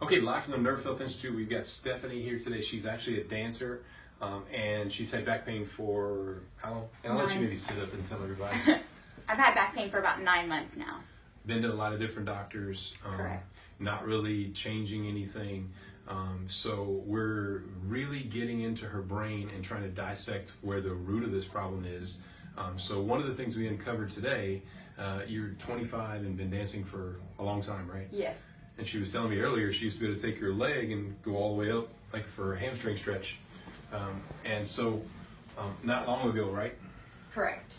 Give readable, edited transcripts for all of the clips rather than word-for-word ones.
Okay, live from the Nerve Health Institute, we've got Stephanie here today. She's actually a dancer, and she's had back pain for how long? And I'll let you maybe sit up and tell everybody. I've had back pain for about 9 months now. Been to a lot of different doctors. Correct. Not really changing anything. So we're really getting into her brain and trying to dissect where the root of this problem is. So one of the things we uncovered today, you're 25 and been dancing for a long time, right? Yes. And she was telling me earlier she used to be able to take your leg and go all the way up, like for a hamstring stretch. And so, not long ago, right? Correct.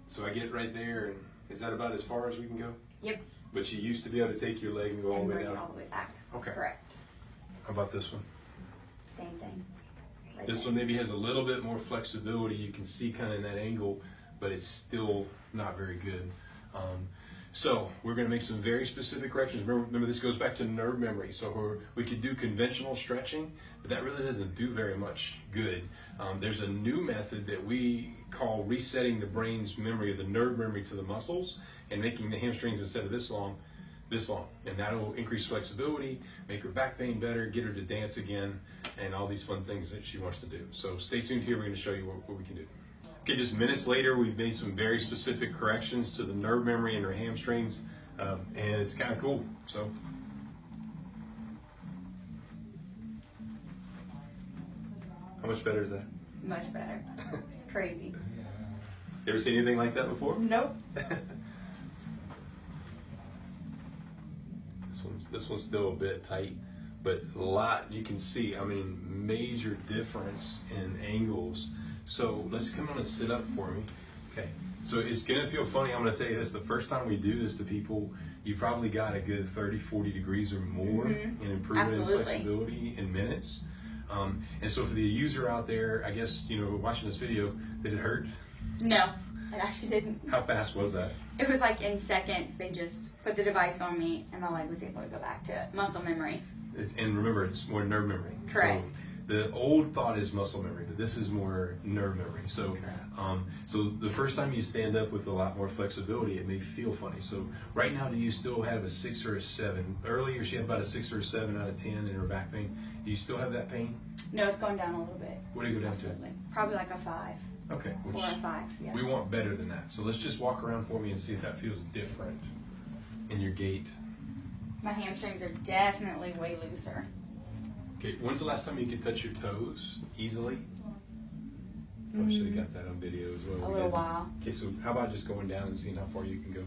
So I get right there, and is that about as far as we can go? Yep. But you used to be able to take your leg and go all And the way bring it down. all the way back. Okay. Correct. How about this one? Same thing. Right This there. one maybe has a little bit more flexibility. You can see kind of in that angle, but it's still not very good. So we're going to make some very specific corrections. Remember, this goes back to nerve memory. So we could do conventional stretching, but that really doesn't do very much good. There's a new method that we call resetting the brain's memory, of the nerve memory to the muscles, and making the hamstrings, instead of this long, and that'll increase flexibility, make her back pain better, get her to dance again, and all these fun things that she wants to do. So stay tuned here. We're going to show you what we can do. Okay, just minutes later, we've made some very specific corrections to the nerve memory in her hamstrings, and it's kind of cool. So, how much better is that? Much better. It's crazy. You ever seen anything like that before? Nope. This one's still a bit tight, but a lot you can see. I mean, major difference in angles. So let's come on and sit up for me. Okay. So it's gonna feel funny. I'm gonna tell you this: the first time we do this to people, you probably got a good 30, 40 degrees or more in improvement in flexibility in minutes. And so for the user out there, I guess, watching this video, did it hurt? No, it actually didn't. How fast was that? It was like in seconds. They just put the device on me, and my leg was able to go back to muscle memory. And remember, it's more nerve memory. Correct. So the old thought is muscle memory, but this is more nerve memory. So, so the first time you stand up with a lot more flexibility, it may feel funny. So right now, do you still have a 6 or a 7? Earlier, she had about a 6 or a 7 out of 10 in her back pain. Do you still have that pain? No, it's going down a little bit. What do you go down Absolutely. Probably like a 5. Okay. 4 or 5. Yeah. We want better than that. So let's just walk around for me and see if that feels different in your gait. My hamstrings are definitely way looser. Okay, when's the last time you could touch your toes easily? I should have got that on video as well. A little while. Okay, so how about just going down and seeing how far you can go?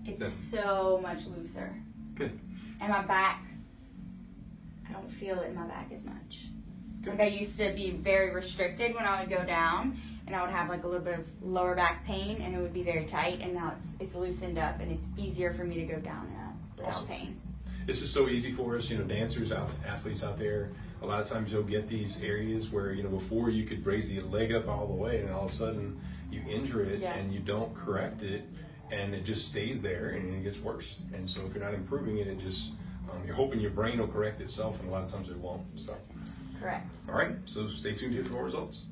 It's so much looser. Good. And my back, I don't feel it in my back as much. Good. Like I used to be very restricted when I would go down, and I would have like a little bit of lower back pain, and it would be very tight, and now it's loosened up, and it's easier for me to go down now without Awesome. pain. This is so easy for us, dancers, athletes out there. A lot of times you'll get these areas where, before you could raise the leg up all the way, and all of a sudden you injure it and you don't correct it, and it just stays there and it gets worse. And so if you're not improving it, you're hoping your brain will correct itself, and a lot of times it won't. So, Correct. all right, so stay tuned here for more results.